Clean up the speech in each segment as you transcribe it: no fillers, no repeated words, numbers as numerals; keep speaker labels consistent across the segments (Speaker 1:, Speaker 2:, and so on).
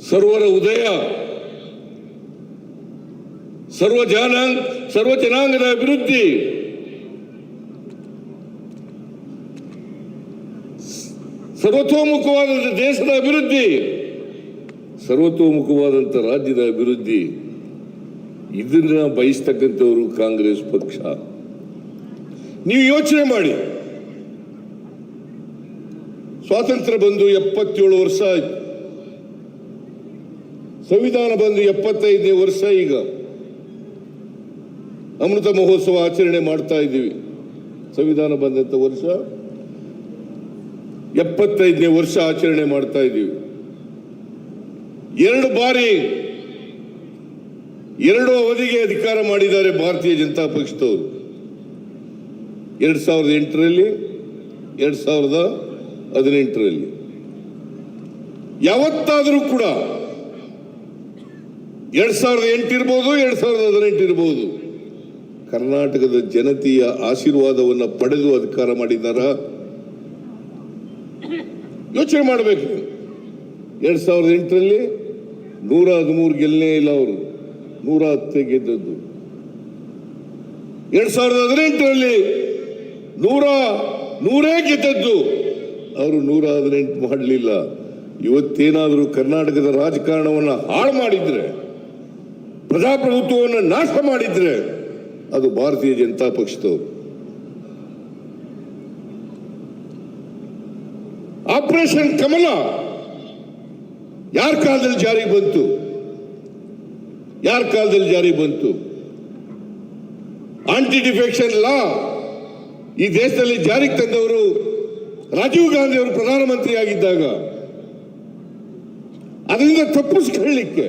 Speaker 1: ಸರ್ವರ ಉದಯ, ಸರ್ವ ಜನಾಂಗದ ಅಭಿವೃದ್ಧಿ, ಸರ್ವತೋಮುಖವಾದಂಥ ದೇಶದ ಅಭಿವೃದ್ಧಿ, ಸರ್ವತೋಮುಖವಾದಂಥ ರಾಜ್ಯದ ಅಭಿವೃದ್ಧಿ, ಇದನ್ನ ಬಯಸ್ತಕ್ಕಂಥವರು ಕಾಂಗ್ರೆಸ್ ಪಕ್ಷ. ನೀವು ಯೋಚನೆ ಮಾಡಿ, ಸ್ವಾತಂತ್ರ್ಯ ಬಂದು 77 ವರ್ಷ ಆಯ್ತು, ಸಂವಿಧಾನ ಬಂದು 75ನೇ ವರ್ಷ. ಈಗ ಅಮೃತ ಮಹೋತ್ಸವ ಆಚರಣೆ ಮಾಡ್ತಾ ಇದ್ದೀವಿ. ಸಂವಿಧಾನ ಬಂದಂತ ವರ್ಷ 75ನೇ ವರ್ಷ ಆಚರಣೆ ಮಾಡ್ತಾ ಇದ್ದೀವಿ. 2 ಬಾರಿ 2 ಅವಧಿಗೆ ಅಧಿಕಾರ ಮಾಡಿದ್ದಾರೆ ಭಾರತೀಯ ಜನತಾ ಪಕ್ಷದವರು. 2008ರಲ್ಲಿ, 2018ರಲ್ಲಿ. ಯಾವತ್ತಾದರೂ ಕೂಡ 2008 ಇರ್ಬೋದು, 2018 ಇರ್ಬೋದು, ಕರ್ನಾಟಕದ ಜನತೆಯ ಆಶೀರ್ವಾದವನ್ನು ಪಡೆದು ಅಧಿಕಾರ ಮಾಡಿದ್ದಾರ? ಯೋಚನೆ ಮಾಡಬೇಕು. 2008ರಲ್ಲಿ 113 ಗೆಲ್ಲನೇ ಇಲ್ಲ, ಅವರು 110 ಗೆದ್ದದ್ದು. 2018ರಲ್ಲಿ 100 ಗೆದ್ದದ್ದು, ಅವರು 118 ಮಾಡಲಿಲ್ಲ. ಇವತ್ತೇನಾದರೂ ಕರ್ನಾಟಕದ ರಾಜಕಾರಣವನ್ನು ಹಾಳು ಮಾಡಿದ್ರೆ, ಪ್ರಜಾಪ್ರಭುತ್ವವನ್ನು ನಾಶ ಮಾಡಿದ್ರೆ, ಅದು ಭಾರತೀಯ ಜನತಾ ಪಕ್ಷದವರು. ಆಪರೇಷನ್ ಕಮಲ ಯಾರ ಕಾಲದಲ್ಲಿ ಜಾರಿಗೆ ಬಂತು? ಯಾರ ಕಾಲದಲ್ಲಿ ಜಾರಿಗೆ ಬಂತು? ಆಂಟಿ ಡಿಫೆಕ್ಷನ್ ಲಾ ಈ ದೇಶದಲ್ಲಿ ಜಾರಿಗೆ ತಂದವರು ರಾಜೀವ್ ಗಾಂಧಿ ಅವರು ಪ್ರಧಾನಮಂತ್ರಿ ಆಗಿದ್ದಾಗ. ಅದರಿಂದ ತಪ್ಪಿಸ್ಕೊಳ್ಳಿಕ್ಕೆ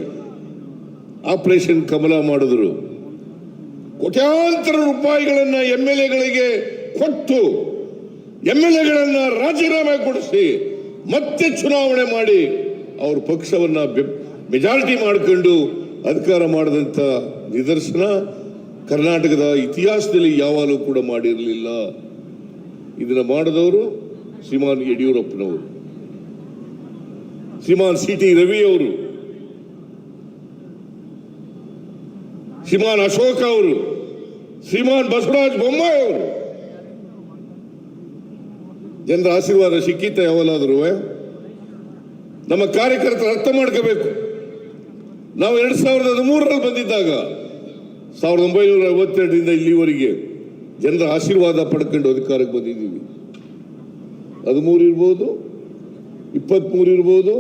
Speaker 1: ಆಪರೇಷನ್ ಕಮಲ ಮಾಡಿದ್ರು. ಕೋಟ್ಯಾಂತರ ರೂಪಾಯಿಗಳನ್ನ MLAಗಳಿಗೆ ಕೊಟ್ಟು, MLAಗಳನ್ನ ರಾಜೀನಾಮೆ ಕೊಡಿಸಿ, ಮತ್ತೆ ಚುನಾವಣೆ ಮಾಡಿ ಅವ್ರ ಪಕ್ಷವನ್ನ ಮೆಜಾರಿಟಿ ಮಾಡಿಕೊಂಡು ಅಧಿಕಾರ ಮಾಡಿದಂತ ನಿದರ್ಶನ ಕರ್ನಾಟಕದ ಇತಿಹಾಸದಲ್ಲಿ ಯಾವಾಗಲೂ ಕೂಡ ಮಾಡಿರಲಿಲ್ಲ. ಇದನ್ನ ಮಾಡಿದವರು ಶ್ರೀಮಾನ್ ಯಡಿಯೂರಪ್ಪನವರು, ಶ್ರೀಮಾನ್ CT ರವಿ ಅವರು, ಶ್ರೀಮಾನ್ ಅಶೋಕ್ ಅವರು, ಶ್ರೀಮಾನ್ ಬಸವರಾಜ ಬೊಮ್ಮಾಯಿ ಅವರು. ಜನರ ಆಶೀರ್ವಾದ ಸಿಕ್ಕಿತ್ತ ಯಾವಲ್ಲಾದರೂ? ನಮ್ಮ ಕಾರ್ಯಕರ್ತರು ಅರ್ಥ ಮಾಡ್ಕೋಬೇಕು. ನಾವು 2013ರಲ್ಲಿ ಬಂದಿದ್ದಾಗ 1952ರಿಂದ ಇಲ್ಲಿವರೆಗೆ ಜನರ ಆಶೀರ್ವಾದ ಪಡ್ಕೊಂಡು ಅಧಿಕಾರಕ್ಕೆ ಬಂದಿದ್ದೀವಿ. 13 ಇರ್ಬೋದು, 23 ಇರ್ಬೋದು,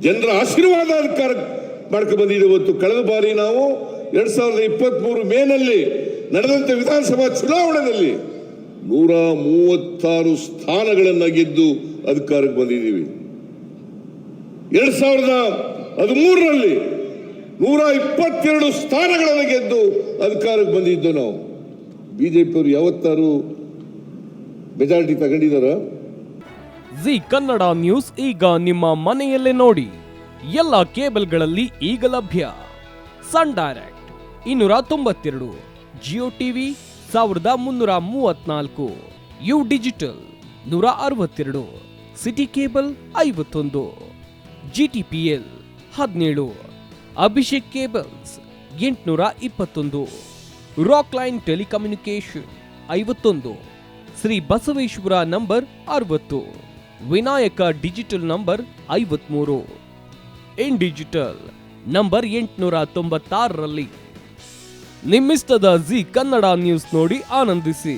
Speaker 1: ಜನರ ಆಶೀರ್ವಾದ ಅಧಿಕಾರ ಮಾಡ್ಕೊಂಡು ಬಂದಿದ್ದೀವಿ. ಇವತ್ತು ಕಳೆದ ಬಾರಿ ನಾವು 2023 ಮೇನಲ್ಲಿ ನಡೆದಂತ ವಿಧಾನಸಭಾ ಚುನಾವಣೆಯಲ್ಲಿ 136 ಸ್ಥಾನಗಳನ್ನು ಗೆದ್ದು ಅಧಿಕಾರಕ್ಕೆ ಬಂದಿದ್ದೀವಿ. 2013ರಲ್ಲಿ 122 ಸ್ಥಾನಗಳನ್ನು ಗೆದ್ದು ಅಧಿಕಾರಕ್ಕೆ ಬಂದಿದ್ದು ನಾವು. ಬಿಜೆಪಿಯವರು ಯಾವತ್ತಾರು ಮೆಜಾರಿಟಿ ತಗೊಂಡಿದಾರ?
Speaker 2: ಜಿ ಕನ್ನಡ ನ್ಯೂಸ್ ಈಗ ನಿಮ್ಮ ಮನೆಯಲ್ಲೇ ನೋಡಿ. ಎಲ್ಲ ಕೇಬಲ್ಗಳಲ್ಲಿ ಈಗ ಲಭ್ಯ. Sun Direct 292, Jio TV 1334, U Digital 162, Siti Cable 51, GTPL 17, Abhishek cables 821, Rock Line telecommunication 51, Shri Basaveshwara number 60, Vinayaka digital number 53, In digital number 896ರಲ್ಲಿ. ನಿಮ್ಮಿಸ್ತದ ಜಿ ಕನ್ನಡ ನ್ಯೂಸ್ ನೋಡಿ ಆನಂದಿಸಿ.